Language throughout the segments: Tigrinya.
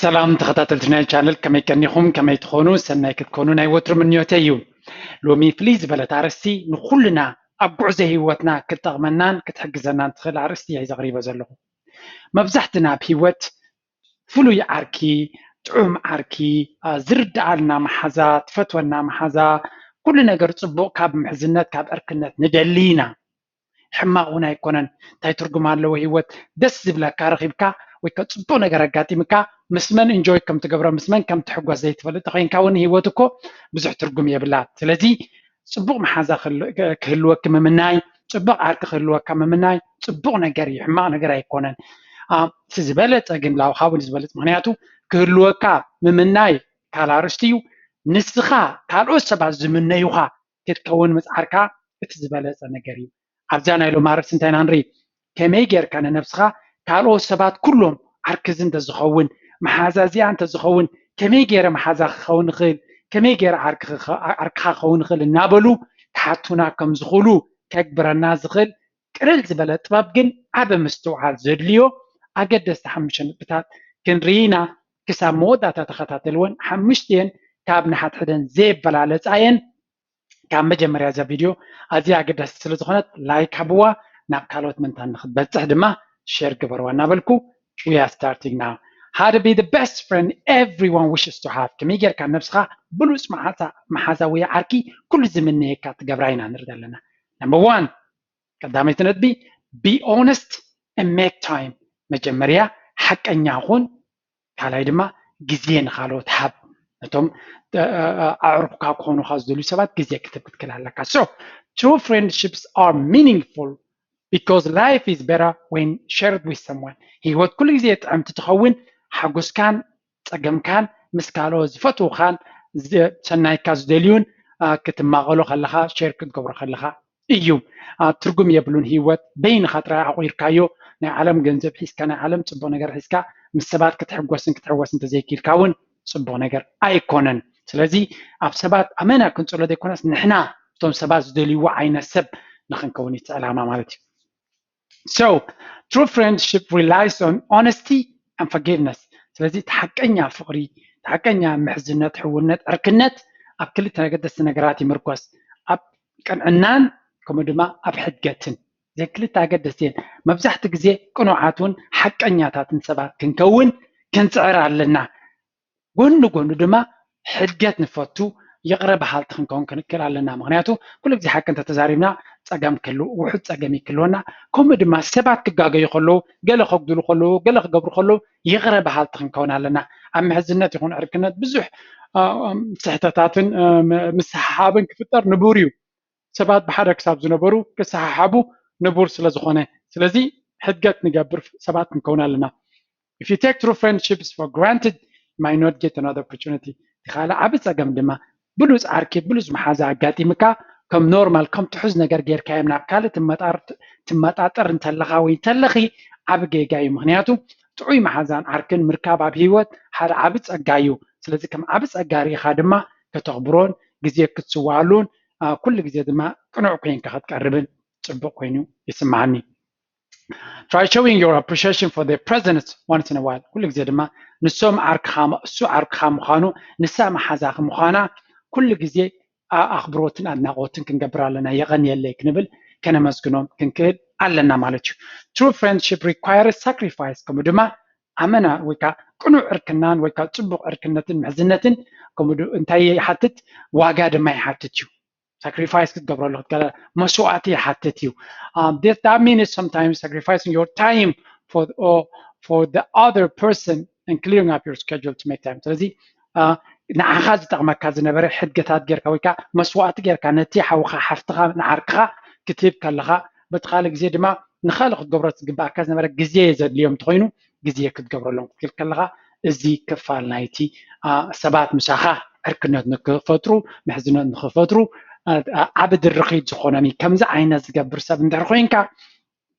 سلام تخطاتلتنا الشانل كما يكنيكم كما يتخونوا سنة كتكونوا نايوتر من نيوتيو لومي فليز بلا تعرستي نخلنا أبقع زي هوتنا كتغمنان كتحجزنا تخل عرستي عايز غريبة زلهم مبزحتنا بهوت فلو يعركي تعوم عركي زرد علنا محزات فتونا محزا كل نجر صبو كاب محزنات كاب أركنات ندلينا حماقونا يكونن تاي ترجم على هوت دس بلا كارخيبكا ويكتصبو نجر قاتيمكا مسمن انجوي كم تقبر مسمن كم تحقوا زي تفلت خين كون هوتكو بزح ترجم يا بلاد سلازي صبو محازا كهلوا كم مناي صبو عارك خلوا كم مناي صبو نجر حماق نجر يكونن سزبلت أجن لاو حاول زبلت معناته كهلوا كا مناي كالارستيو نسخة كالو سبع زمن يوها تتكون مسعركا تزبلت نجري أرجعنا إلى مارس سنتين هنري كميجر كان نفسها كالو سبات كلهم عركزن تزخون محازازي أنت تزخون كميجر محازا خون خيل كميجر عركها خون خيل النابلو تحتنا كم زخلو ككبر الناس خيل كرل زبلت بابجن عب مستوعب زرليو أجد استحمشن بتاعت كنرينا كسامودا تتخطات الون حمشتين كابن حدن زيب بلالت عين كان مجمع هذا فيديو أزي أجد استلزخنت لايك حبوا نبكالوت من تنخد بس دما share قبروا نابلكو we are starting now how to be the best friend everyone wishes to have كميجر كان نفسها بلوس محازا ويا عركي كل زمن هيك تقبرينا نرد لنا number one قدامي تندبي be honest and make time مجمريا حق أن يكون كالاي دما جزين خالوت حب نتوم أعرفك كونو خاص دلو سبات جزية كتبت كلا لك so true friendships are meaningful because life is better when shared with someone هو كل جزية عم تتخون حقوس كان تقم كان مسكالو زفتو خان سناي كاز دليون كتما غلو خلها شير كتقبر خلها إيو ترجم يبلون هيوت بين خطرة عقير كايو عالم جنزب حيس كان عالم تبو نجر حيسكا مسبات كتحوسن تزيكير كاون تبو نجر أيكونن سلازي أب سبات أمانة كنت أقول لديكونا نحنا توم سبات زدليو عين السب نخن كوني تعلم مالتي so true friendship relies on honesty and forgiveness سلازي تحكينا فقري تحكينا محزنات حولنات أركنات أب كل تنقد السنجراتي مركز أب كان عنان كم دما أبحث جتن زي كل تاجدسين مبزحت جزء قناعاتون حق أنياتات سبات كنكون كنسعر لنا قلنا دما حدجت نفتو يقرب حالت خنكون كنكل لنا مغنياتو كل جزء حق أنت تزارينا تأجم كله وحد تأجمي كلنا كم دما سبات كجاجي يخلو جل خقدلو خلو جل خقبر خلو يقرب حالت خنكون لنا أما هزنات يكون أركنات بزح سحتاتن مسحابن كفتر نبوريو سبات بحرك ساب زنبرو كسحابو نبور سلازخونه سلازي حدقت نقبر سبات نكون لنا if you take true friendships for granted you might not get another opportunity تخيل عبس أقام دما بلوز عركي بلوز محازة عقاتي مكا كم نورمال كم تحزن غير كايم نابكالة تمتاطر انتلخا وينتلخي عبقى جاي مغنياتو تعوي محازان عركن مركاب عبهيوت حال عبس أقايو سلازي كم عبس أقاري خادمة كتغبرون جزيه كتسوالون كل جزء دما قنوع كين كخد قربن صبق كينو يسمعني try showing your appreciation for their presence once in a while كل جزء دما نسوم عرق خانو نسام حزاخ مخانا كل جزء أخبروتن أدناغوتن كنقبر لنا يغني اللي كنبل كان مسكنهم كنكهد علنا مالتشو true friendship requires sacrifice كم دما أمنا ويكا قنوع أركنان ويكا صبق أركنتن محزنتن كم دو انتي حتت واقاد ما يحتتشو sacrifice كتقبر له كلا مسوعتي حتتيو that means sometimes sacrificing your time for the other person and clearing up your schedule to make time تلزي نعخاز تغمى كاز نبري حد قتاد جيركا ويكا مسوعت جيركا نتيحة وخا حفتغا نعرقها كتيب كاللغا بتخالق زي دما نخالق قبرت قبا كاز نبري جزيه زاد اليوم تغينو جزيه كتقبر لهم كاللغا زي كفال نايتي سبات مساخة أركنات نكفترو محزنات نخفترو عبد الرقيق زخونامي كمزة عينا زقبر سب ندرخوينكا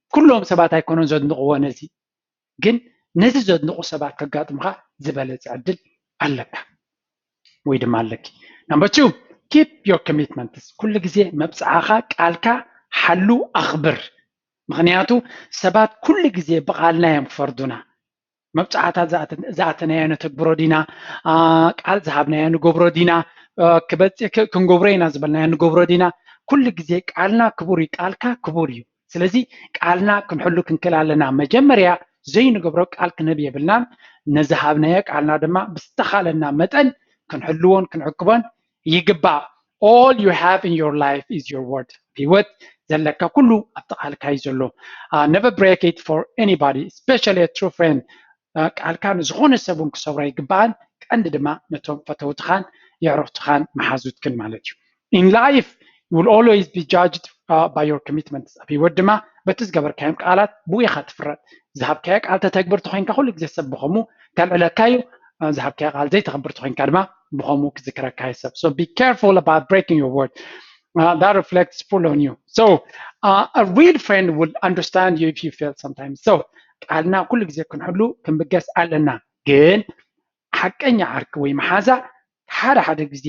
كلهم سبات هيكونون زود نقوة نزي جن نزي زود نقوة سبات كقاطمها زبالة عدل ألك ويد مالك number 2 keep your commitments كل جزء مبسعاخا قالكا حلو أخبر مغنياتو سبات كل جزء بقالنا ينفردونا مبصعاتات زاتنا نتبرو دينا قال ذهبنا نغبرو دينا كبص كنغبرينا زبلنا نغبرو دينا كل غزي قالنا كبوري قالكا كبوري ስለዚ ቃልና ክንሕሉ ክንከል ኣለና መጀመርያ ዘይንገብሮ ቃል ክነብይ የብልናን ነዝሃብናዮ ቃልና ድማ ብዝተኻለና መጠን ክንሕልዎን ክንዕቅቦን ይግባእ all you have in your life is your word ህይወት ዘለካ ኩሉ ኣብቲ ቃልካ እዩ ዘሎ never break it for anybody especially a true friend ቃልካ ንዝኾነ ሰብ እውን ክሰብሮ ይግባእን ቀንዲ ድማ ነቶም ፈተውትኻን የዕሩኽትኻን መሓዙትክን ማለት እዩ in life you will always be judged by your commitments ኣብ ህይወት ድማ በቲ ዝገበርካዮም ቃላት ብኢኻ ትፍረድ ዝሃብካዮ ቃል ተተግብርቲ ኮይንካ ኩሉ ግዜ ሰብ ብኸምኡ ተልዕለካዩ ዝሃብካዮ ቃል ዘይተኸብርቲ ኮይንካ ድማ ብኸምኡ ክዝክረካ ይሰብ so be careful about breaking your word that reflects full on you so a real friend will understand you if you fail sometimes so ቃልና ኩሉ ግዜ ክንሕሉ ክንብገስ ኣለና ግን ሓቀኛ ዓርኪ ወይ መሓዛ ሓደ ግዜ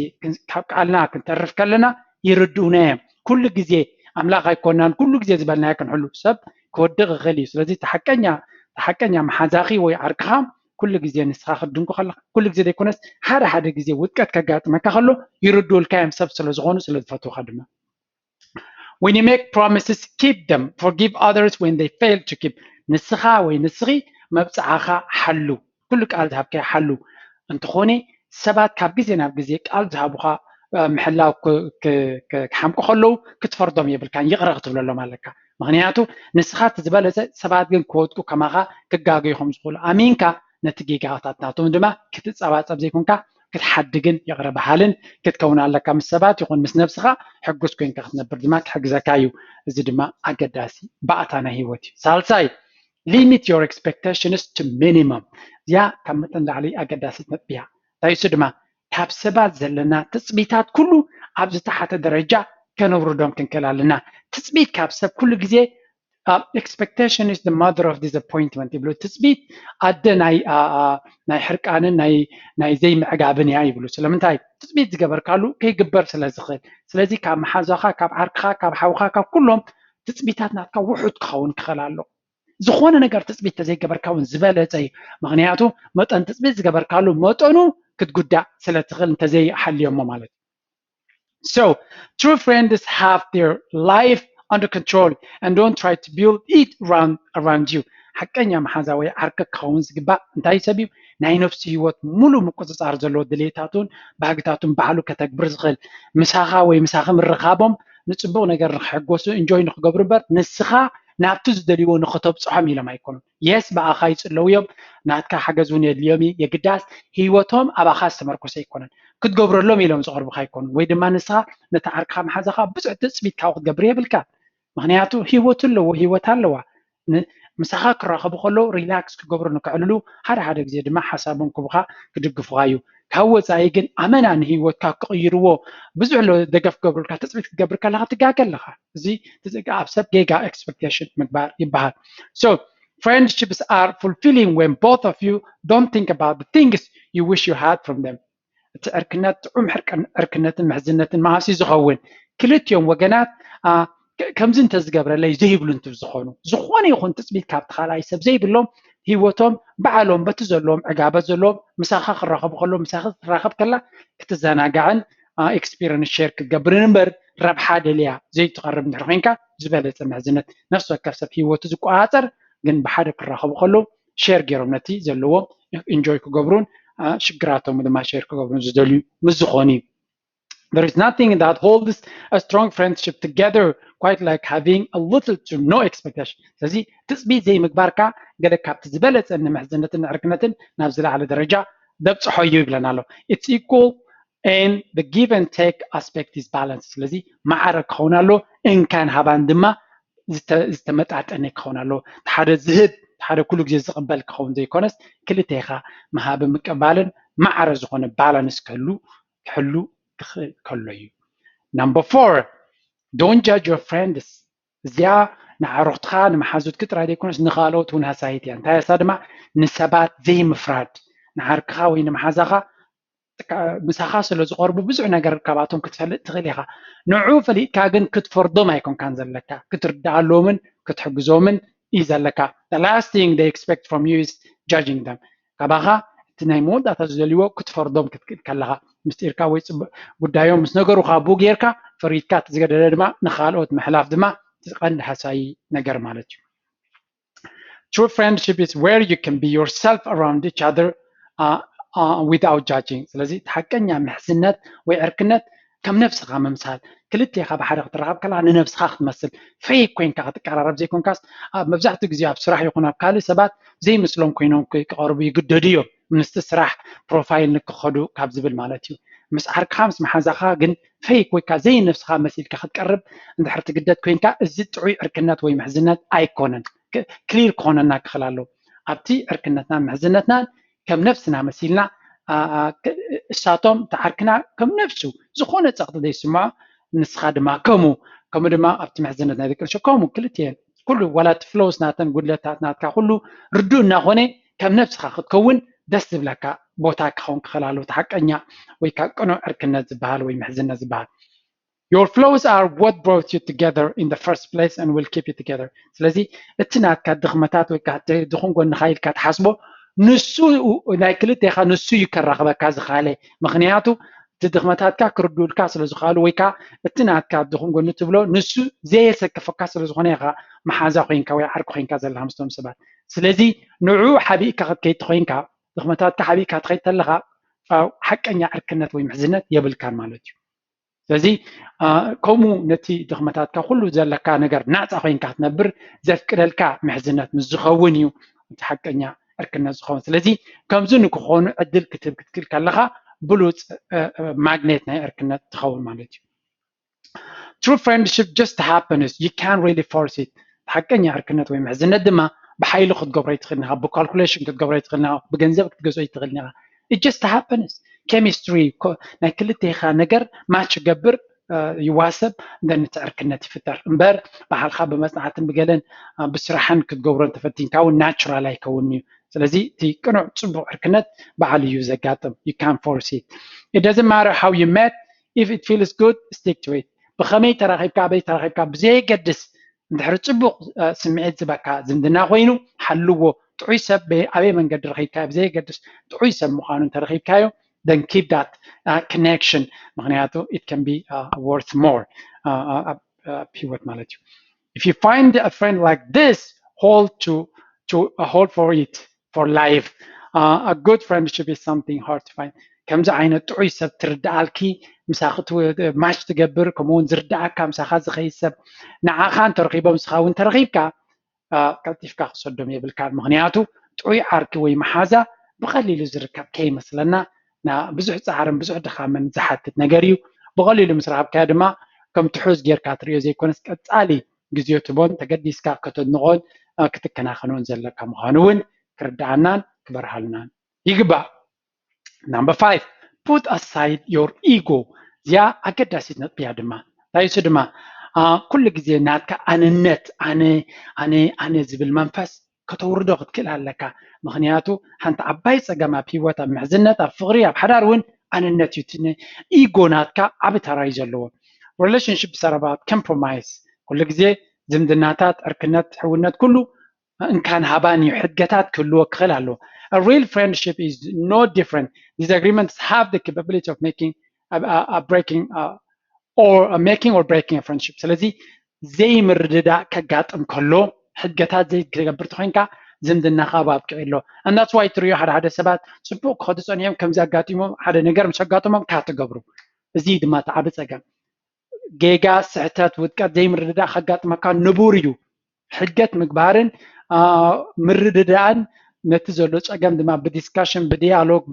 ካብ ቃልና ክንተርፍ ከለና ይርድኡና እዮም ኩሉ ግዜ ኣምላኽ ኣይኮናን ኩሉ ግዜ ዝበልናዮ ክንሕሉ ሰብ ክወድቕ ይኽእል እዩ ስለዚ ተሓቀኛ መሓዛኺ ወይ ዓርክኻ ኩሉ ግዜ ንስኻ ክድንኩ ከለካ ኩሉ ግዜ ዘይኮነስ ሓደ ግዜ ውጥቀት ከጋጥመካ ከሎ ይርድኡልካ እዮም ሰብ ስለዝኾኑ ስለዝፈትውካ ድማ when you make promises keep them forgive others when they fail to keep ንስኻ ወይ ንስኺ መብፅዓኻ ሓሉ ኩሉ ቃል ዝሃብካዮ ሓሉ እንትኾነ ሰባት ካብ ግዜ ናብ ግዜ ቃል ዝሃቡኻ ምሕላው ክሓምቁ ከለዉ ክትፈርዶም የብልካን ይቕረ ክትብለሎም ኣለካ ምክንያቱ ንስኻ ትዝበለፀ ሰባት ግን ክወድቁ ከማኻ ክጋገዩ ከም ዝኽእሉ ኣሚንካ ነቲ ጌጋታት ናቶም ድማ ክትፀባፀብ ዘይኮንካ ክትሓድግን ይቕረ በሃልን ክትከውን ኣለካ ምስ ሰባት ይኹን ምስ ነብስኻ ሕጉስ ኮይንካ ክትነብር ድማ ክሕግዘካ እዩ እዚ ድማ ኣገዳሲ ባእታ ናይ ሂወት እዩ ሳልሳይ limit your expectations to minimum እዚኣ ካብ መጠን ላዕሊ ኣገዳሲት ነጥብያ እንታይ እሱ ድማ ካብ ሰባት ዘለና ትፅቢታት ኩሉ ኣብ ዝተሓተ ደረጃ ከነውርዶም ክንከል ኣለና ትፅቢት ካብ ሰብ ኩሉ ግዜ expectation is the mother of disappointment ይብሉ ትፅቢት ኣደ ናይ ሕርቃንን ናይ ዘይምዕጋብን እያ ይብሉ ስለምንታይ ትፅቢት ዝገበርካሉ ከይግበር ስለዝኽእል ስለዚ ካብ መሓዛኻ ካብ ዓርክኻ ካብ ሓውኻ ካብ ኩሎም ትፅቢታት ናትካ ውሑድ ክኸውን ክኽእል ኣሎ ዝኾነ ነገር ትፅቢት ተዘይገበርካ እውን ዝበለፀ እዩ ምክንያቱ መጠን ትፅቢት ዝገበርካሉ መጠኑ ክትጉዳእ ስለትኽእል እንተዘይሓልዮሞ ማለት so true friends have their life under control and don't try to build it around you ሓቀኛ መሓዛ ወይ ዓርኪ ክኸውን ዝግባእ እንታይ ሰብ እዩ ናይ ነፍሲ ሂወት ሙሉእ ምቁፅፃር ዘለዎ ድሌታቱን ባህግታቱን ባዕሉ ከተግብር ዝኽእል ምሳኻ ወይ ምሳኺ ምርኻቦም ንፅቡቕ ነገር ንክሕጎሱ እንጆይ ንክገብሩ እምበር ንስኻ ናብቲ ዝደልይዎ ንክተብፅሖም ኢሎም ኣይኮኑን የስ በኣኻ ይፅለው እዮም ናትካ ሓገዝ እውን የድልዮም የግዳስ ሂወቶም ኣባኻ ዝተመርኮሰ ኣይኮነን ክትገብረሎም ኢሎም ዝቐርቡካ ኣይኮኑን ወይ ድማ ንስኻ ነቲ ዓርክኻ መሓዛኻ ብዙሕ ትፅቢት ካብኡ ክትገብር የብልካ ምክንያቱ ሂወት ኣለዎ ሂወት ኣለዋ ምሳኻ ክራኸቡ ከሎ ሪላክስ ክገብሩ ንክዕልሉ ሓደ ግዜ ድማ ሓሳቦም ክቡኻ ክድግፉኻ እዩ ካብ ወፃኢ ግን ኣመና ንሂወትካ ክቕይርዎ ብዙሕ ደገፍ ክገብሩልካ ትፅቢት ክትገብር ከለካ ትጋገ ኣለካ እዚ ኣብ ሰብ ጌጋ expectation ምግባር ይበሃል so friendships are fulfilling when both of you don't think about the things you wish you had from them እቲ ዕርክነት ጥዑም ዕርክነትን ምሕዝነትን መሃሲ ዝኸውን ክልቲኦም ወገናት ከምዚ እንተዝገብረለይ ዘይብሉ እንትዝኾኑ ዝኾነ ይኹን ትፅቢት ካብቲ ካልኣይ ሰብ ዘይብሎም ሂወቶም በዓሎም በቲ ዘለዎም ዕጋበት ዘለዎም ምሳኻ ክራኸቡ ከሎ ምሳኺ ክትራኸብ ከላ ክትዘናጋዕን ኤክስፒሪየንስ ሼር ክትገብርን እምበር ረብሓ ደልያ ዘይትቐርብ እንድሕር ኮንካ ዝበለፀ ምሕዝነት ነፍሲ ወከፍ ሰብ ሂወቱ ዝቆፃፀር ግን ብሓደ ክራኸቡ ከሎ ሼር ገይሮም ነቲ ዘለዎም ኢንጆይ ክገብሩን ሽግራቶም ድማ ሼር ክገብሩን ዝደልዩ ምስ ዝኾኑ እዩ There is nothing that holds a strong friendship together quite like having a little to no expectation. ስለዚ ትፅቢት ዘይምግባርካ ገለ ካብቲ ዝበለፀ ንምሕዝነትን ዕርክነትን ናብ ዝለዓለ ደረጃ ደብፅሖ እዩ ይብለና ኣሎ it's equal and the give and take aspect is balanced ስለዚ ማዕረ ክኸውን ኣሎ እንካን ሃባን ድማ ዝተመጣጠነ ክኸውን ኣሎ ሓደ ዝህብ ሓደ ኩሉ ግዜ ዝቕበል ክኸውን ዘይኮነስ ክልተይኻ መሃብ ምቅባልን ማዕረ ዝኾነ ባላንስ ክህሉ ክህሉ እዩ number 4 don't judge your friends እዚኣ ንዓሩኽትኻ ንመሓዙትክ ጥራይ ዘይኮነስ ንኻልኦት እውን ሃሳይት እያ እንታይ እሳ ድማ ንሰባት ዘይምፍራድ ንዓርክኻ ወይ ንመሓዛኻ ምሳኻ ስለ ዝቐርቡ ብዙሕ ነገር ካብኣቶም ክትፈልጥ ትኽእል ኢኻ ንዑ ፈሊጥካ ግን ክትፈርዶም ኣይኮንካን ዘለካ ክትርዳኣሎምን ክትሕግዞምን እዩ ዘለካ the last thing they expect from you is judging them كباها تناي مود أتزليو كتفردهم كتكلها مستيركا ويصب قدايوم مسنجرو خابو غيركا فريدكا تزغدل دما نخالوت محلاف دما تقند حساي نجر مالتي. True friendship is where you can be yourself around each other without judging. ስለዚህ ተሐቀኛ ምሕዝነት ወይ ዕርክነት ከም ነፍስኻ ምምሳል ክልቴኻ ብሓደ ክትረኸብ ከላ ንነፍስኻ ክትመስል ፌክ ኮይንካ ክትቀራረብ ዘይኮንካስ መብዛሕትኡ ግዜ ኣብ ስራሕ ይኹን ኣብ ካልእ ሰባት ዘይምስሎም ኮይኖም ክቐርቡ ይግደዱ እዮም ምስቲ ስራሕ ፕሮፋይል ንክኸዱ ካብ ዝብል ማለት እዩ ምስ ዓርክኻ ምስ መሓዛኻ ግን ፌክ ወይ ከዓ ዘይ ነፍስኻ መሲልካ ክትቀርብ እንድሕር ትግደድ ኮይንካ እዚ ጥዑይ ዕርክነት ወይ ምሕዝነት ኣይኮነን ክሊር ክኾነና ክኽእል ኣለዎ ኣብቲ ዕርክነትና ምሕዝነትና ከም ነፍስና መሲልና እሳቶም ተዓርክና ከም ነፍሱ ዝኾነ ፀቕጢ ዘይስምዖ ንስኻ ድማ ከምኡ ድማ ኣብቲ ምሕዝነት ናይ ደቂ ኣንስትዮ ከምኡ ክልቲአን ኩሉ ዋላ እቲ ፍሎውስ ናተን ጉድለታት ናትካ ኩሉ ርዱእ እናኾነ ከም ነፍስኻ ክትከውን ደስ ዝብለካ ቦታ ክኸውን ክኽእል ኣለዎ ተሓቀኛ ወይ ከዓ ቅኑዕ ዕርክነት ዝበሃል ወይ ምሕዝነት ዝበሃል Your flaws are what brought you together in the first place and will keep you together. ስለዚ እቲ ናትካ ድኽመታት ወይ ከዓ ድኹም ጎንኻ ኢልካ ትሓስቦ ንሱ ናይ ክልቴኻ ንሱ እዩ ከራኽበካ ዝኽኣለ ምክንያቱ እቲ ድኽመታትካ ክርድኡልካ ስለዝኽኣሉ ወይ ከዓ እቲ ናትካ ድኹም ጎኒ ትብሎ ንሱ ዘየሰከፈካ ስለዝኾነ ኢኻ መሓዛ ኮይንካ ወይ ዓርኪ ኮይንካ ዘለካ ምስቶም ሰባት ስለዚ ንዑ ሓቢእካ ክትከይድ ኮይንካ ድኽመታትካ ሓቢእካ ትኸይድ ከለኻ ሓቀኛ ዕርክነት ወይ ምሕዝነት የብልካን ማለት እዩ ስለዚ ከምኡ ነቲ ድኽመታትካ ኩሉ ዘለካ ነገር ናፃ ኮይንካ ክትነብር ዘፍቅደልካ ምሕዝነት ምስ ዝኸውን እዩ እቲ ሓቀኛ ዕርክነት ዝኸውን ስለዚ ከምዚ ንክኾኑ ዕድል ክትክል ከለኻ ብሉፅ ማግኔት ናይ ዕርክነት ትኸውን ማለት እዩ True friendship just happens you can't really force it ሓቀኛ ዕርክነት ወይ ምሕዝነት ድማ ብሓይሊ ክትገብሮ ይትኽእል ኢኻ ብካልኩሌሽን ክትገብሮ ይትኽእል ኢኻ ብገንዘብ ክትገዝኦ ይትኽእል ኢኻ It just happens chemistry ናይ ክልቴኻ ነገር ማች ገብር ይዋሰብ እንደንቲ ዕርክነት ይፍጠር እምበር ባህልካ ብመፅናዕትን ብገለን ብስራሕን ክትገብሮ ተፈቲንካ እውን ናቹራል ኣይከውን እዩ ስለዚ እቲ ቅኑዕ ፅቡቅ ዕርክነት በዓል እዩ ዘጋጥም you can't force it It doesn't matter how you met if it feels good stick to it ብኸመይ ተራኺብካ በይ ተራኺብካ ብዘይገድስ እንድሕር ፅቡቅ ስምዒት ዝበካ ዝምድና ኮይኑ ሓልዎ ጥዑይ ሰብ ኣበይ መንገዲ ረኺብካዮ ብዘይገድስ ጥዑይ ሰብ ምዃኑ እንተረኺብካዮ then keep that connection ምክንያቱ it can be worth more ሂወት ማለት እዩ if you find a friend like this hold for it for life a good friendship is something hard to find ከምዚ ዓይነት ጥዑይ ሰብ ትርዳኣልኪ ምሳኺ ማች ትገብር ከምኡውን ዝርዳኣካ ምሳኻ ዝኸይድ ሰብ ንዓኻ እንተረኺቦም ምስኻ እውን ተረኺብካ ቀልጢፍካ ክሰዶም የብልካ ምክንያቱ ጥዑይ ዓርኪ ወይ መሓዛ ብቐሊሉ ዝርከብ ከይመስለና ብዙሕ ፃዕርን ብዙሕ ድኻምን ዝሓትት ነገር እዩ ብቐሊሉ ምስ ረኸብካዮ ድማ ከም ትሑዝ ጌርካ ትሪኦ ዘይኮነስ ቀፃሊ ግዜ ትቦን ተገዲስካ ከተድንቖን ክትከናኸኖን ዘለካ ምዃኑ እውን ክርዳኣናን ክበርሃልናን ይግባእ Number 5 put aside your ego እዚኣ ኣገዳሲት ነጥብያ ድማ ታይሱ ድማ ኩሉ ግዜ ናትካ ኣነነት ኣነ ዝብል መንፈስ ከተውርዶ ክትክእል ኣለካ ምክንያቱ ሓንቲ ዓባይ ፀገም ኣብ ሂወት ኣብ ምሕዝነት ኣብ ፍቕሪ ኣብ ሓዳር እውን ኣነነት እዩ ኢጎ ናትካ ዓብ ተራ እዩ ዘለዎ relationships are about compromise ኩሉ ግዜ ዝምድናታት ዕርክነት ሕውነት ኩሉ እንካን ሃባን እዩ ሕድገታት ክህልዎ ክኽእል ኣለዎ A real friendship is no different. Disagreements have the capability of making or breaking a friendship. ስለዚ ዘይምርድዳእ ከጋጥም ከሎ ሕድገታት ዘይትገብር ተኮይንካ ዝምድናኻ ኣብቅዕ ኣሎ and that's why ትሪኦ ሓደ ሰባት ፅቡቅ ክኸዱ ፀኒሖም ከምዚ ኣጋጢሞም ሓደ ነገር ምስ ኣጋጥሞም ካትገብሩ እዚ ድማ ተዓቢ ፀገም ጌጋ ስሕተት ውድቀት ዘይምርድዳእ ከጋጥመካ ንቡር እዩ ሕድገት ምግባርን ምርድዳእን ነቲ ዘሎ ፀገም ድማ ብዲስካሽን ብዲያሎግ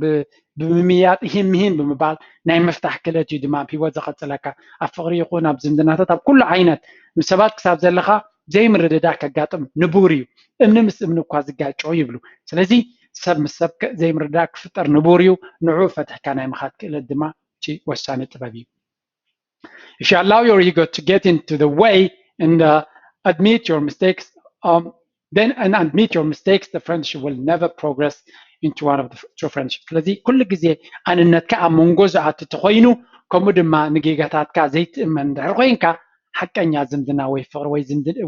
ብምምያጥ ይህም ብምባል ናይ መፍታሕ ክእለት እዩ ድማ ሂወት ዘቐፅለካ ኣብ ፍቕሪ ይኹን ኣብ ዝምድናታት ኣብ ኩሉ ዓይነት ምስ ሰባት ክሳብ ዘለካ ዘይምርድዳእ ከጋጥም ንቡር እዩ እምኒ ምስ እምኒ እኳ ዝጋጭ ይብሉ ስለዚ ሰብ ምስ ሰብ ዘይምርድዳእ ክፍጠር ንቡር እዩ ንዑ ፈትሕካ ናይ ምኻድ ክእለት ድማ እቲ ወሳኒ ጥበብ እዩ If you allow your ego to get into the way and admit your mistakes and admit your mistakes the friendship will never progress into one of the true friendships ስለዚ ኩሉ ግዜ ኣንነትካ ኣብ መንጎ ዝኣቱ ተኮይኑ ከምኡ ድማ ንጌጋታትካ ዘይትእመን እንድሕር ኮይንካ حقኛ ዝምድና ወይ ፍቅሪ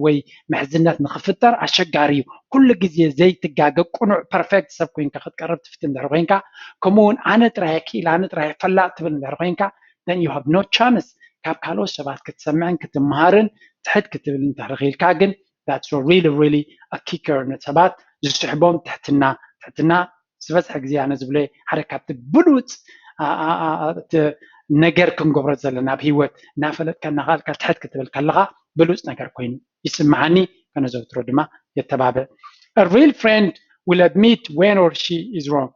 ወይ ምሕዝነት ንኽፍጠር ኣሸጋሪ እዩ ኩሉ ግዜ ዘይትጋገ ቁኑዕ ፐርፌክት ሰብ ኮይንካ ክትቀርብ ትፍትን እንድሕር ኮይንካ ከምኡውን ኣነ ጥራይ ክኢል ኣነ ጥራይ ፈላጥ ትብል እንድሕር ኮይንካ then you have no chance ካብ ካልኦት ሰባት ክትሰምዕን ክትመሃርን ትሕት ክትብል እንድሕር ክኢልካ ግን that's really a kicker ሰባት ዝስሕቦም ትሕትና ዝበዝሐ ግዜ ኣነ ዝብሎ ሓደ ካብቲ ብሉፅ ነገር ክንገብሮ ዘለና ብሂወት እናፈለጥካ እናኻልካ ትሕት ክትብል ከለኻ ብሉፅ ነገር ኮይኑ ይስምዓኒ ከነዘውትሮ ድማ የተባብዕ a real friend will admit when or she is wrong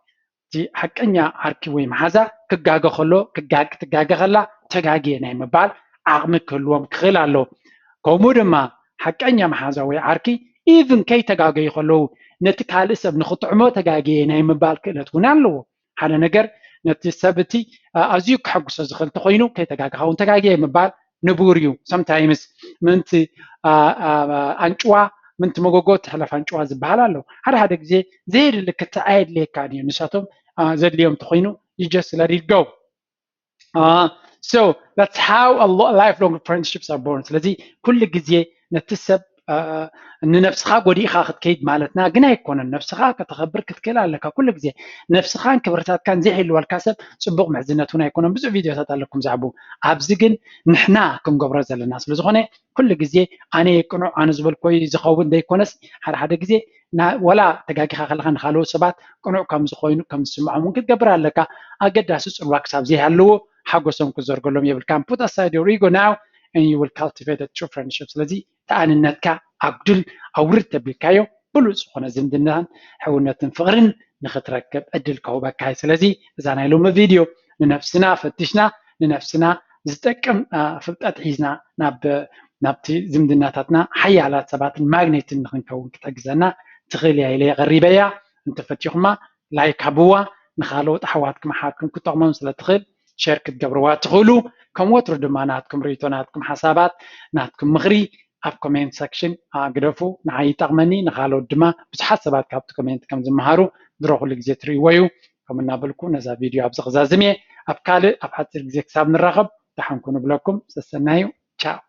እቲ ሓቀኛ ዓርኪ ወይ መሓዛ ክጋገ ከሎ ክትጋገ ከላ ተጋጊየ ናይ ምባል ዓቕሚ ክህልዎም ክኽእል ኣለዎ ከምኡ ድማ ሓቀኛ መሓዛ ወይ ዓርኪ even ከይተጋገዩ ከለዉ ነቲ ካልእ ሰብ ንኽጥዕሞ ተጋጊየ ናይ ምባል ክእለት እውን ኣለዎ ሓደ ነገር ነቲ ሰብ እቲ ኣዝዩ ክሐጉሶ ዝኽእል እንተኮይኑ ከይተጋግኻ እውን ተጋጊየ ምባል ንቡር እዩ sometimes ምንቲ ኣንጭዋ ምንቲ መጎጎ ትሕለፍ ኣንጭዋ ዝበሃል ኣሎ ሓደ ግዜ ዘየድሊ ክትዓየድልየካን እዩ ንሳቶም ዘድልዮም እንተኮይኑ you just let it go so that's how lifelong friendships are born ስለዚ ኩሉ ግዜ ነቲ ሰብ ንነፍስኻ ጎዲእኻ ክትከይድ ማለትና ግን ኣይኮነን ነፍስኻ ከተኸብር ክትክእል ኣለካ ኩሉ ግዜ ነፍስኻን ክብርታትካን ዘይሕልወልካ ሰብ ፅቡቕ ምሕዝነት እውን ኣይኮነን ብዙሕ ቪድዮታት ኣለኩም ዛዕቡ ኣብዚ ግን ንሕና ክንገብሮ ዘለና ስለዝኾነ ኩሉ ግዜ ኣነ የቅኑዕ ኣነ ዝበልኮ ዝኸውን ዘይኮነስ ሓደ ግዜ ወላ ተጋጊኻ ከለኻ ንካልኦት ሰባት ቅኑዕ ከም ዝኾይኑ ከም ዝስምዖም እውን ክትገብር ኣለካ ኣገዳሲ ፅልዋ ክሳብ ዘይሃለዎ ሓጎሶም ክዘርገሎም የብልካን put aside your ego now and you will cultivate a true friendship ስለዚ ተኣንነትካ ኣጉድል ኣውርድ ተቢልካዮ ብሉፅ ዝኾነ ዝምድናን ሕውነትን ፍቕርን ንኽትረክብ ዕድል ከውበካ ስለዚ እዛ ናይ ሎሚ ቪድዮ ንነፍስና ፈቲሽና ንነፍስና ዝጠቅም ፍልጠት ሒዝና ናብቲ ዝምድናታትና ሓያላት ሰባትን ማግኔትን ንኽንከውን ክትሕግዘና ትኽእል እያ ኢለ ቀሪበያ እንተፈቲኹማ ላይክ ሃብዋ ንካልኦት ኣሕዋትኩም ሓርኩም ክጠቕሞም ስለትኽእል ሸር ክትገብርዋ ትኽእሉ ከም ወትሩ ድማ ናትኩም ርእቶ ናትኩም ሓሳባት ናትኩም ምኽሪ ኣብ ኮሜንት ሰክሽን ግደፉ ንዓይ ይጠቕመኒ ንካልኦት ድማ ብዙሓት ሰባት ካብቲ ኮሜንት ከም ዝመሃሩ ዝረኽሉ ግዜ ትርእይዎ እዩ ከም እናበልኩ ነዛ ቪድዮ ኣብዚ ክዛዝም እየ ኣብ ካልእ ኣብ ሓፂር ግዜ ክሳብ ንራኸብ ደሓን ኩኑ ብለኩም ሰሰናዩ ቻው